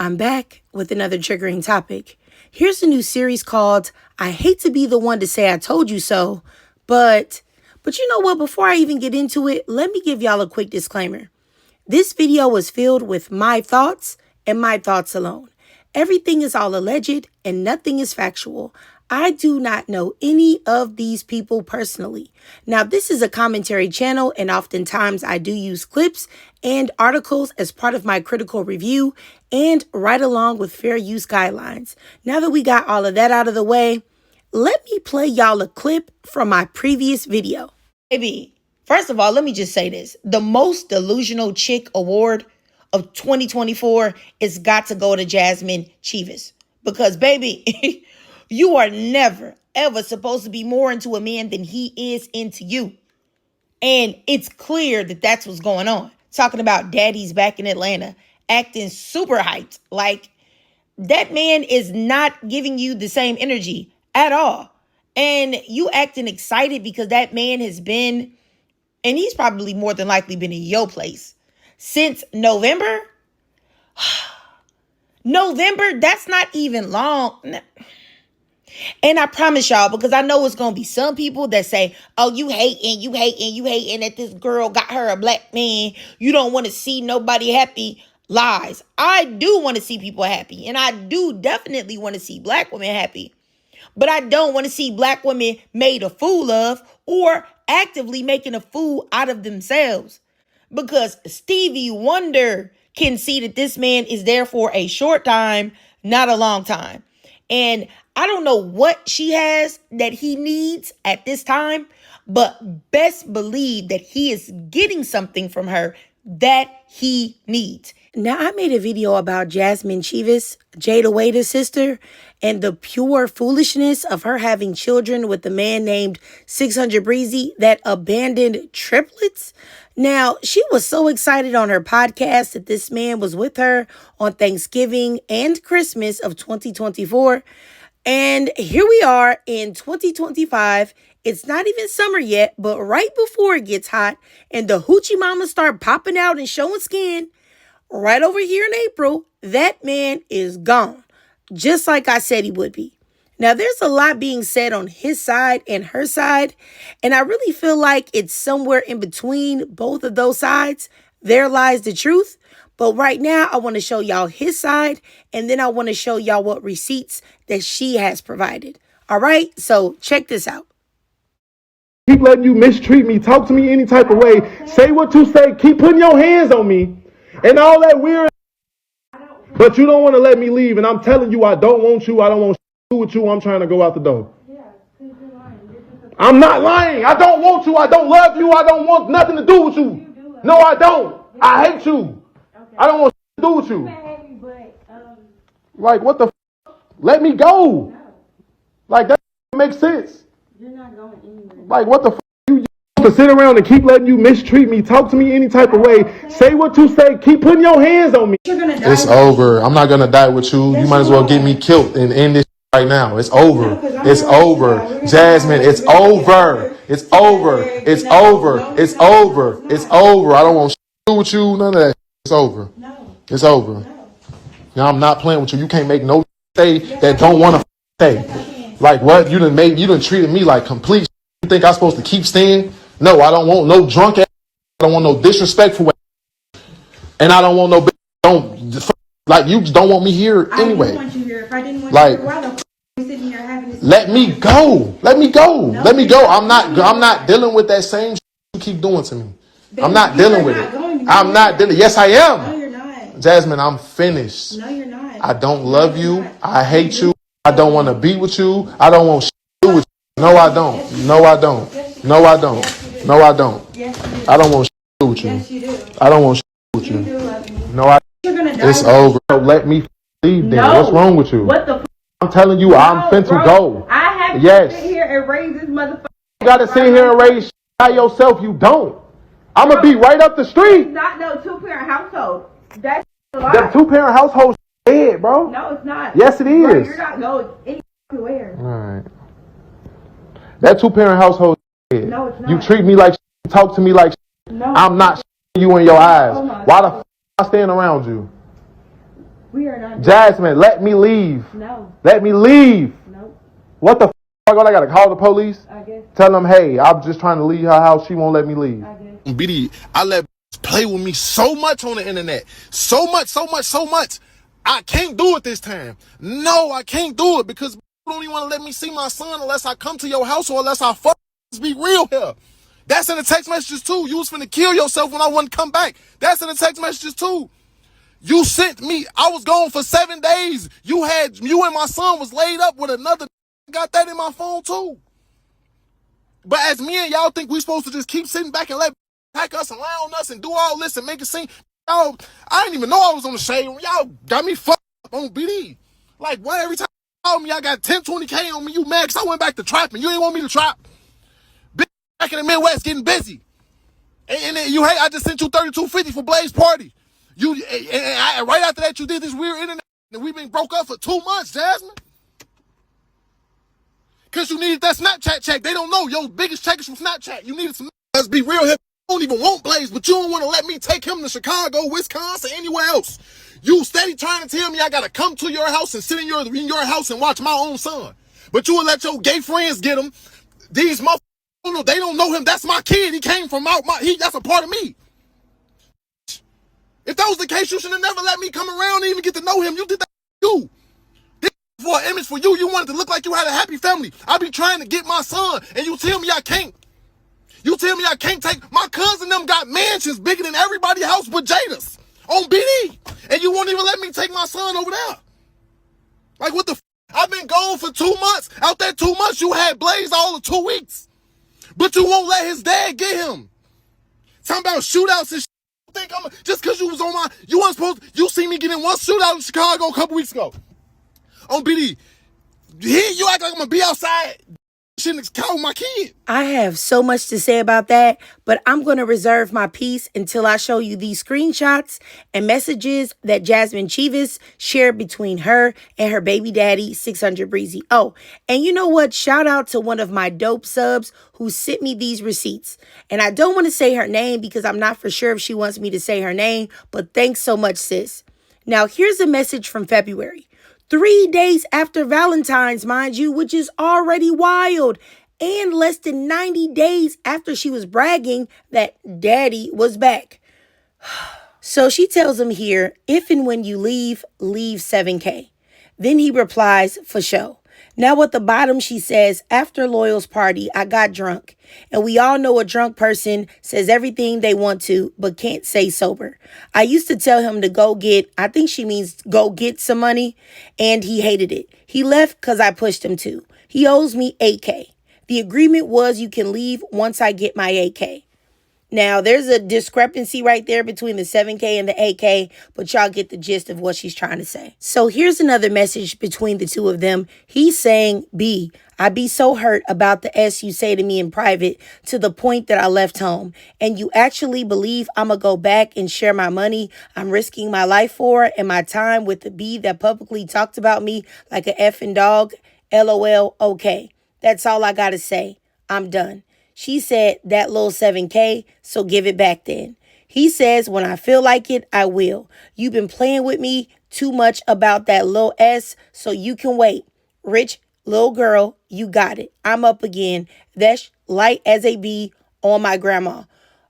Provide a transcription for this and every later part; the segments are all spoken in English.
I'm back with another triggering topic. Here's a new series called I Hate to Be the One to Say I Told You So, but you know what? Before I even get into it, let me give y'all a quick disclaimer. This video was filled with my thoughts and my thoughts alone. Everything is all alleged and nothing is factual. I do not know any of these people personally. Now, this is a commentary channel, and oftentimes I do use clips and articles as part of my critical review and right along with fair use guidelines. Now that we got all of that out of the way, let me play y'all a clip from my previous video. Baby, first of all, let me just say this. The most delusional chick award of 2024 is got to go to Jazmine Cheaves. Because, baby, you are never, ever supposed to be more into a man than he is into you. And it's clear that that's what's going on. Talking about daddy's back in Atlanta, acting super hyped. Like, that man is not giving you the same energy at all. And you acting excited because that man has been, and he's probably more than likely been in your place since November. November, that's not even long. And I promise y'all, because I know it's going to be some people that say, oh, you hating that this girl got her a black man. You don't want to see nobody happy. Lies. I do want to see people happy. And I do definitely want to see black women happy. But I don't want to see black women made a fool of or actively making a fool out of themselves. Because Stevie Wonder can see that this man is there for a short time, not a long time. And I don't know what she has that he needs at this time, but best believe that he is getting something from her that he needs. Now, I made a video about Jazmine Cheaves, Jada Waiter's sister, and the pure foolishness of her having children with a man named 600 Breezy that abandoned triplets. Now, she was so excited on her podcast that this man was with her on Thanksgiving and Christmas of 2024. And here we are in 2025. It's not even summer yet, but right before it gets hot and the hoochie mamas start popping out and showing skin, right over here in April, that man is gone, just like I said he would be. Now, there's a lot being said on his side and her side, and I really feel like it's somewhere in between both of those sides. There lies the truth. But right now, I want to show y'all his side, and then I want to show y'all what receipts that she has provided. All right, so check this out. Keep letting you mistreat me, talk to me any type of way, say what you say, keep putting your hands on me, and all that weird. But you don't want to let me leave, and I'm telling you I don't want you, I don't want to do with you, I'm trying to go out the door. I'm not lying, I don't want you, I don't love you, I don't want nothing to do with you. No, I don't. I hate you. I don't want to do with you. Like, what the f***? Let me go. Like, that makes sense. You're not going anywhere. Like, what the f***? You to sit around and keep letting you mistreat me, talk to me any type of way, say what you say, keep putting your hands on me. It's over. I'm not gonna die with you. You might as well get me killed and end this right now. It's over. It's over. Jazmine, it's over. It's over. It's over. It's over. It's over. I don't want to do with you. None of that. It's over. It's over. Now I'm not playing with you. You can't make no stay that don't want to stay. Like what? You done treated me like complete. You think I'm supposed to keep staying? No, I don't want no drunk ass. I don't want no disrespectful ass. And I don't want no like you just don't want me here anyway. I didn't want you here. If I didn't want like, you here, why the f*** are you sitting here having this? Let me go. Let me go. No, let me go. I'm not dealing with that same shit you keep doing to me. Baby, I'm not dealing with it. I'm not dealing. Yes, I am. No, you're not. Jazmine, I'm finished. No, you're not. I don't love you. I hate you. I don't want to be with you. I don't want shit to do with you. No, I don't. No, I don't. No, I don't. No, I don't. I don't want shit to do with you. Yes, you do. I don't want shit to do with you. You do love me. No, I. You're gonna die. It's over. Let me leave then. No. What's wrong with you? What the f***? I'm telling you, I'm finna go. I have to sit here and raise this motherfucker. You gotta sit here and raise shit by yourself. You don't. I'm gonna be right up the street. It's not no two-parent household. That's a lie. The two-parent household dead, bro. No, it's not. Yes, it is. Bro, you're not going anywhere. All right. That two-parent household dead. No, it's not. You treat me like shit, talk to me like shit. No. I'm not you in your eyes. Oh Why the f*** am I staying around you? We are not. Jazmine, let me leave. No. Let me leave. Nope. What the fuck? I gotta call the police? I guess. Tell them, hey, I'm just trying to leave her house. She won't let me leave. I guess. BD, I let play with me so much on the internet. So much. I can't do it this time. No, I can't do it because you don't even want to let me see my son unless I come to your house or unless I fuck. Let's be real here. That's in the text messages too. You was finna kill yourself when I wouldn't come back. That's in the text messages too. You sent me, I was gone for 7 days. You and my son was laid up with another. Got that in my phone too. But as me and y'all think we supposed to just keep sitting back and let pack us and lie on us and do all this and make it seem, y'all, I didn't even know I was on the shade room. Y'all got me fucked up on BD. Like, why every time you call me, I got 10, 20K on me, you mad 'cause I went back to trapping. You didn't want me to trap. Bitch, back in the Midwest getting busy. And you hate, I just sent you $32.50 for Blaze Party. Right after that, you did this weird internet and we've been broke up for 2 months, Jazmine. Because you needed that Snapchat check. They don't know. Your biggest check is from Snapchat. You needed some. Let's be real here. I don't even want Blaze, but you don't want to let me take him to Chicago, Wisconsin, anywhere else. You steady trying to tell me I got to come to your house and sit in your house and watch my own son. But you will let your gay friends get him. These motherfuckers, they don't know him. That's my kid. He came from that's a part of me. If that was the case, you should have never let me come around and even get to know him. You did that you. For an image for you, you wanted to look like you had a happy family. I be trying to get my son, and you tell me I can't. You tell me I can't take. My cousin them got mansions bigger than everybody's house but Jada's on BD, and you won't even let me take my son over there. Like what the? I've been gone for 2 months. Out there 2 months, you had Blaze all of 2 weeks, but you won't let his dad get him. Talking about shootouts and shit. Think I'm just because you was on my. You weren't supposed. You see me getting one shootout in Chicago a couple weeks ago. On BD, you act like I'm gonna be outside. Shouldn't call my kid. I have so much to say about that, but I'm going to reserve my peace until I show you these screenshots and messages that Jazmine Cheaves shared between her and her baby daddy, 600 Breezy. Oh, and you know what? Shout out to one of my dope subs who sent me these receipts. And I don't want to say her name because I'm not for sure if she wants me to say her name, but thanks so much, sis. Now, here's a message from February. 3 days after Valentine's, mind you, which is already wild. And less than 90 days after she was bragging that daddy was back. So she tells him here, if and when you leave 7K. Then he replies, for show. Now at the bottom, she says, after Loyal's party, I got drunk. And we all know a drunk person says everything they want to, but can't say sober. I used to tell him to go get, I think she means go get some money, and he hated it. He left because I pushed him to. He owes me 8K. The agreement was you can leave once I get my 8K. Now, there's a discrepancy right there between the 7K and the 8K, but y'all get the gist of what she's trying to say. So here's another message between the two of them. He's saying, B, I be so hurt about the S you say to me in private to the point that I left home. And you actually believe I'm going to go back and share my money I'm risking my life for and my time with the B that publicly talked about me like a effing dog? LOL, okay. That's all I got to say. I'm done. She said, that little 7K, so give it back then. He says, when I feel like it, I will. You've been playing with me too much about that little S, so you can wait. Rich, little girl, you got it. I'm up again. That's light as a bee on my grandma.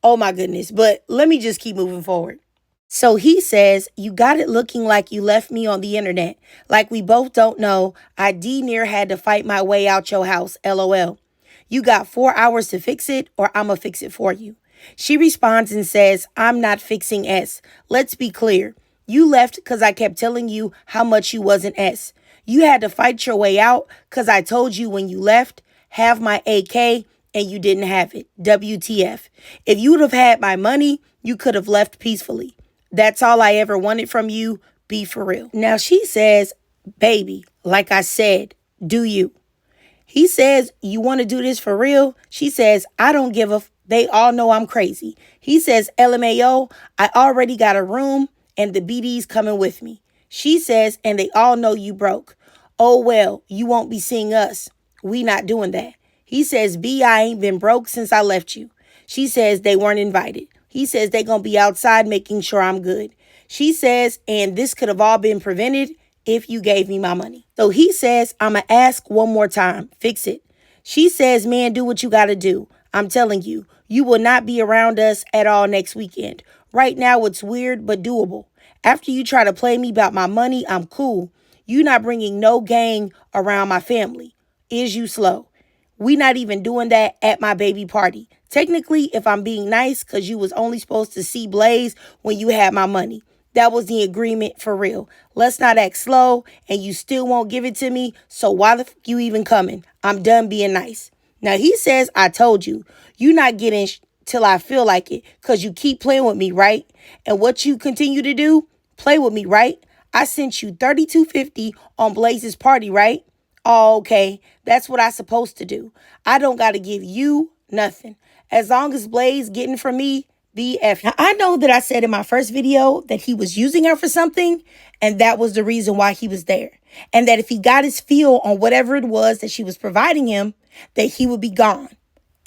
Oh my goodness, but let me just keep moving forward. So he says, you got it looking like you left me on the internet. Like we both don't know, I near had to fight my way out your house, LOL. You got 4 hours to fix it or I'ma fix it for you. She responds and says, I'm not fixing S. Let's be clear. You left because I kept telling you how much you wasn't S. You had to fight your way out because I told you when you left, have my AK, and you didn't have it. WTF. If you would have had my money, you could have left peacefully. That's all I ever wanted from you. Be for real. Now she says, baby, like I said, do you? He says, you want to do this for real? She says, I don't give a they all know I'm crazy. He says, LMAO, I already got a room and the BD's coming with me. She says, and they all know you broke. Oh, well, you won't be seeing us. We not doing that. He says, B, I ain't been broke since I left you. She says they weren't invited. He says they gonna be outside making sure I'm good. She says, and this could have all been prevented if you gave me my money. So he says, I'ma ask one more time. Fix it. She says, man, do what you gotta do. I'm telling you, you will not be around us at all next weekend. Right now, it's weird, but doable. After you try to play me about my money, I'm cool. You not bringing no gang around my family. Is you slow? We not even doing that at my baby party. Technically, if I'm being nice, because you was only supposed to see Blaze when you had my money. That was the agreement for real. Let's not act slow, and you still won't give it to me, so why the f you even coming? I'm done being nice. Now, he says, I told you. You not getting till I feel like it, because you keep playing with me, right? And what you continue to do, play with me, right? I sent you $32.50 on Blaze's party, right? Oh, okay. That's what I supposed to do. I don't got to give you nothing. As long as Blaze getting from me, BF. Now, I know that I said in my first video that he was using her for something, and that was the reason why he was there. And that if he got his feel on whatever it was that she was providing him, that he would be gone.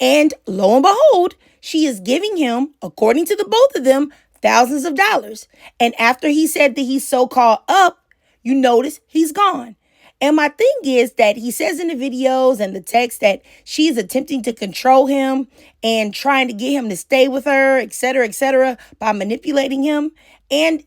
And lo and behold, she is giving him, according to the both of them, thousands of dollars. And after he said that he's so-called up, you notice he's gone. And my thing is that he says in the videos and the text that she's attempting to control him and trying to get him to stay with her, etc., by manipulating him. And,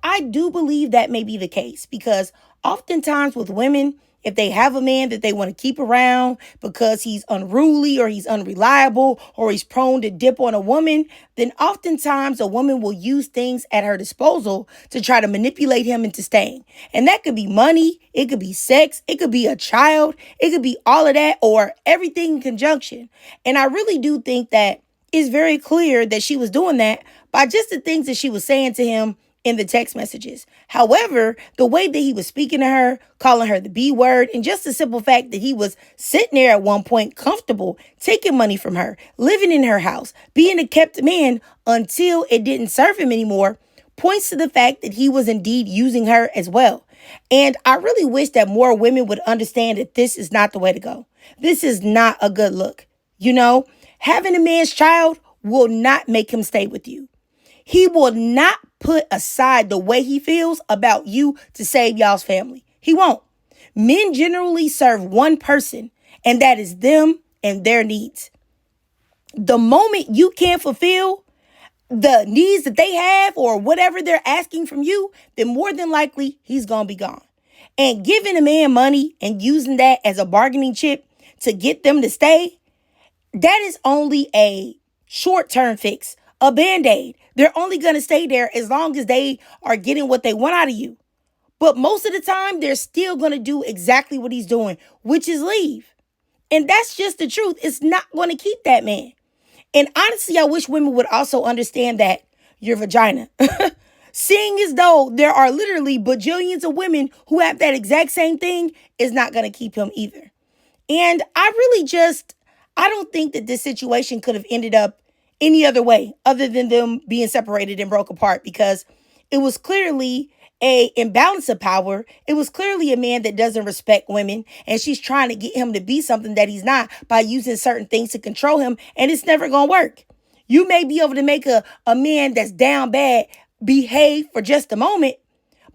I do believe that may be the case because oftentimes with women, if they have a man that they want to keep around because he's unruly or he's unreliable or he's prone to dip on a woman, then oftentimes a woman will use things at her disposal to try to manipulate him into staying. And that could be money, it could be sex, it could be a child, it could be all of that or everything in conjunction. And I really do think that it's very clear that she was doing that by just the things that she was saying to him in the text messages. However, the way that he was speaking to her, calling her the B word, and just the simple fact that he was sitting there at one point comfortable, taking money from her, living in her house, being a kept man until it didn't serve him anymore, points to the fact that he was indeed using her as well. And I really wish that more women would understand that this is not the way to go. This is not a good look. Having a man's child will not make him stay with you. He will not put aside the way he feels about you to save y'all's family. He won't. Men generally serve one person, and that is them and their needs. The moment you can't fulfill the needs that they have or whatever they're asking from you, then more than likely he's going to be gone. And giving a man money and using that as a bargaining chip to get them to stay, that is only a short-term fix, a Band-Aid. They're only going to stay there as long as they are getting what they want out of you. But most of the time, they're still going to do exactly what he's doing, which is leave. And that's just the truth. It's not going to keep that man. And honestly, I wish women would also understand that your vagina. Seeing as though there are literally bajillions of women who have that exact same thing is not going to keep him either. And I don't think that this situation could have ended up any other way other than them being separated and broke apart because it was clearly a imbalance of power. It was clearly a man that doesn't respect women and she's trying to get him to be something that he's not by using certain things to control him, and it's never going to work. You may be able to make a man that's down bad behave for just a moment,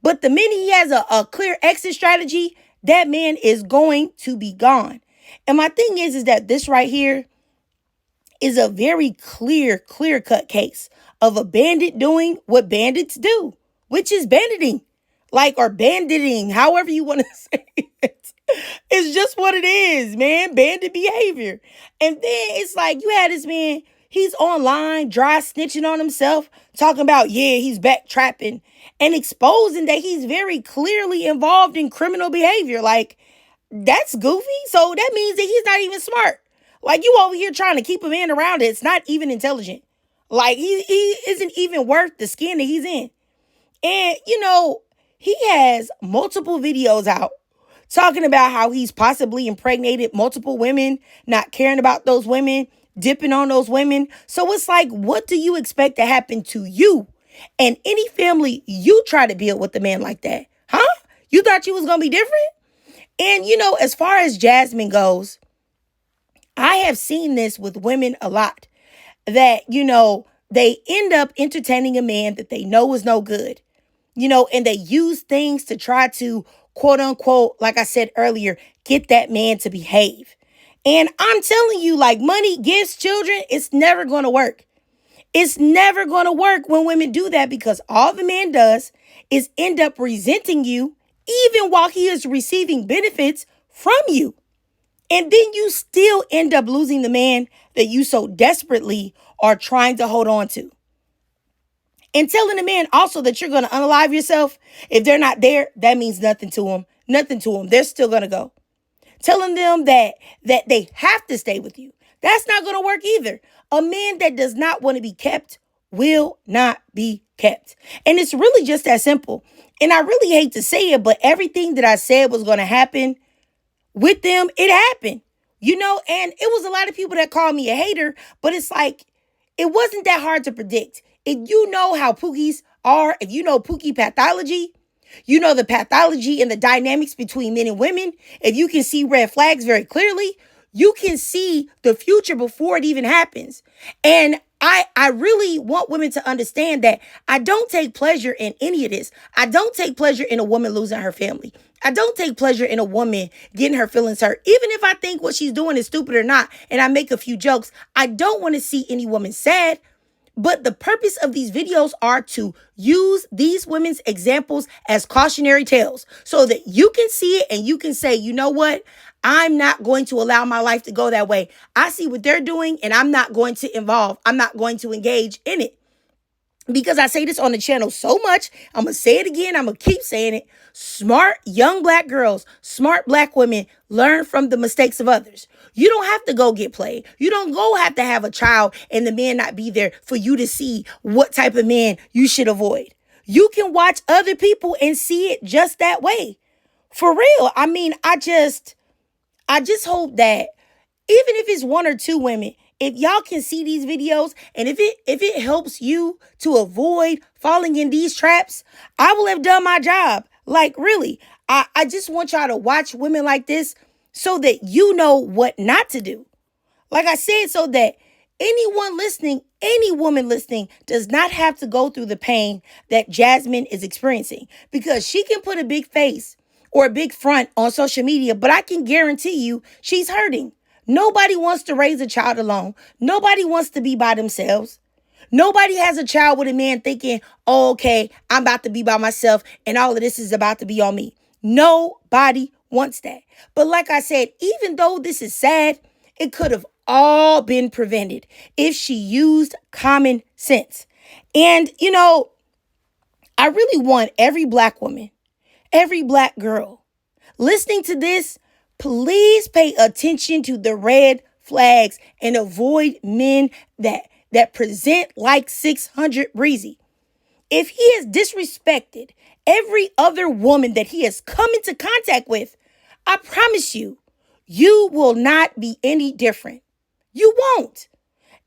but the minute he has a clear exit strategy, that man is going to be gone. And my thing is that this right here is a very clear-cut case of a bandit doing what bandits do, which is banditing. Or banditing, however you want to say it. It's just what it is, man. Bandit behavior. And then it's like you had this man, he's online, dry snitching on himself, talking about, he's back trapping and exposing that he's very clearly involved in criminal behavior. That's goofy. So that means that he's not even smart. You over here trying to keep a man around it. It's not even intelligent. He isn't even worth the skin that he's in. And, he has multiple videos out talking about how he's possibly impregnated multiple women, not caring about those women, dipping on those women. So it's what do you expect to happen to you and any family you try to build with a man like that? Huh? You thought you was going to be different? And, as far as Jazmine goes, I have seen this with women a lot that, they end up entertaining a man that they know is no good. And they use things to try to, quote unquote, like I said earlier, get that man to behave. And I'm telling you, like, money, gifts, children, it's never going to work. It's never going to work when women do that, because all the man does is end up resenting you even while he is receiving benefits from you. And then you still end up losing the man that you so desperately are trying to hold on to. And telling the man also that you're going to unalive yourself, if they're not there, that means nothing to them. Nothing to them. They're still going to go. Telling them that they have to stay with you, that's not going to work either. A man that does not want to be kept will not be kept. And it's really just that simple. And I really hate to say it, but everything that I said was going to happen with them, it happened. And it was a lot of people that called me a hater, but it's like, it wasn't that hard to predict. If you know how Pookies are, if you know Pookie pathology, you know the pathology and the dynamics between men and women. If you can see red flags very clearly, you can see the future before it even happens. And I really want women to understand that I don't take pleasure in any of this. I don't take pleasure in a woman losing her family. I don't take pleasure in a woman getting her feelings hurt. Even if I think what she's doing is stupid or not, and I make a few jokes, I don't want to see any woman sad. But the purpose of these videos are to use these women's examples as cautionary tales so that you can see it and you can say, you know what? I'm not going to allow my life to go that way. I see what they're doing and I'm not going to involve. I'm not going to engage in it. Because I say this on the channel so much, I'm going to say it again. I'm going to keep saying it. Smart young black girls, smart black women learn from the mistakes of others. You don't have to go get played. You don't have to have a child and the man not be there for you to see what type of man you should avoid. You can watch other people and see it just that way. For real. I mean, I just hope that even if it's one or two women, if y'all can see these videos and if it helps you to avoid falling in these traps, I will have done my job. Like, really, I just want y'all to watch women like this so that you know what not to do. Like I said, so that anyone listening, any woman listening does not have to go through the pain that Jazmine is experiencing, because she can put a big face or a big front on social media, but I can guarantee you she's hurting. Nobody wants to raise a child alone. Nobody wants to be by themselves. Nobody has a child with a man thinking, oh, okay, I'm about to be by myself and all of this is about to be on me. Nobody wants that. But like I said, even though this is sad, it could have all been prevented if she used common sense. And, I really want every black woman, every black girl listening to this, please pay attention to the red flags and avoid men that present like 600 Breezy. If he has disrespected every other woman that he has come into contact with, I promise you, you will not be any different. You won't.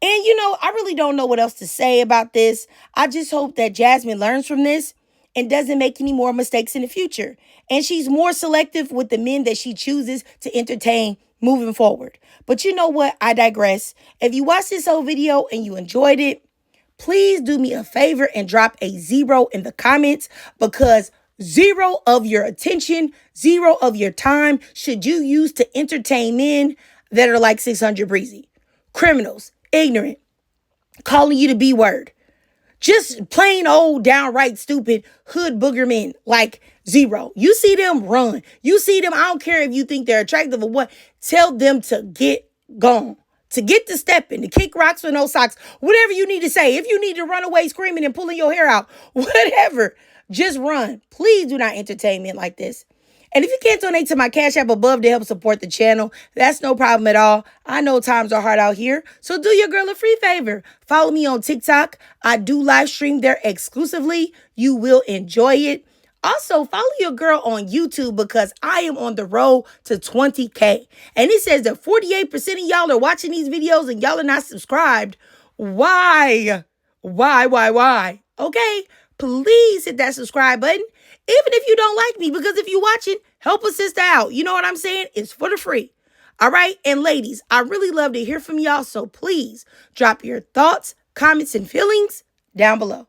And, I really don't know what else to say about this. I just hope that Jazmine learns from this and doesn't make any more mistakes in the future. And she's more selective with the men that she chooses to entertain moving forward. But you know what? I digress. If you watched this whole video and you enjoyed it, please do me a favor and drop a 0 in the comments, because 0 of your attention, 0 of your time should you use to entertain men that are like 600 Breezy. Criminals, ignorant, calling you the B word. Just plain old, downright stupid hood booger men, like 0. You see them, run. You see them, I don't care if you think they're attractive or what. Tell them to get gone, to get to stepping, to kick rocks with no socks, whatever you need to say. If you need to run away screaming and pulling your hair out, whatever, just run. Please do not entertain men like this. And if you can't donate to my Cash App above to help support the channel, that's no problem at all. I know times are hard out here, so do your girl a free favor. Follow me on TikTok. I do live stream there exclusively. You will enjoy it. Also, follow your girl on YouTube, because I am on the road to 20K. And it says that 48% of y'all are watching these videos and y'all are not subscribed. Why? Why? Okay, please hit that subscribe button. Even if you don't like me, because if you're watching, help a sister out. You know what I'm saying? It's for the free. All right. And ladies, I really love to hear from y'all. So please drop your thoughts, comments, and feelings down below.